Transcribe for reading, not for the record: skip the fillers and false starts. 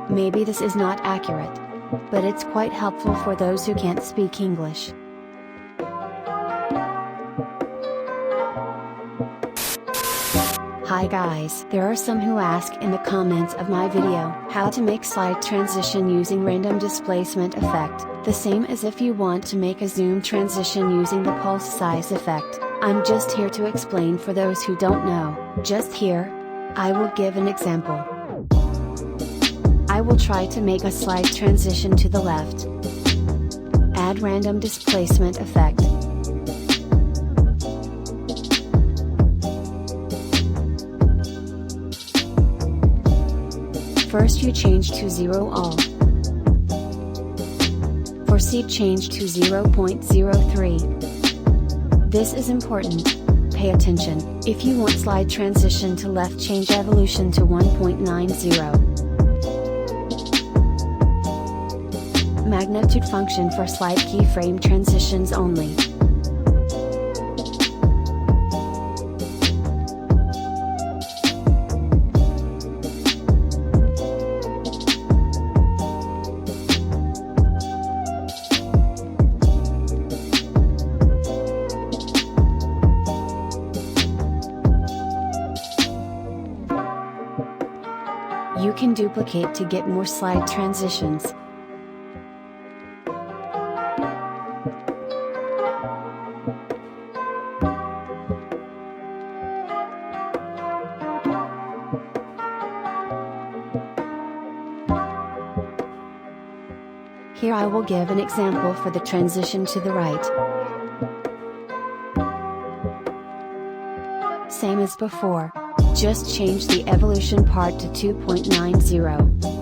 Maybe this is not accurate, but it's quite helpful for those who can't speak English. Hi guys, there are some who ask in the comments of my video how to make slide transition using random displacement effect, the same as if you want to make a zoom transition using the pulse size effect. I'm just here to explain for those who don't know. Just here, I will give an example. I will try to make a slide transition to the left. Add random displacement effect. First you change to 0 all. For seed change to 0.03. This is important. Pay attention. If you want slide transition to left, change evolution to 1.90. Magnitude function for slide keyframe transitions only. You can duplicate to get more slide transitions. Here I will give an example for the transition to the right. Same as before, just change the evolution part to 2.90.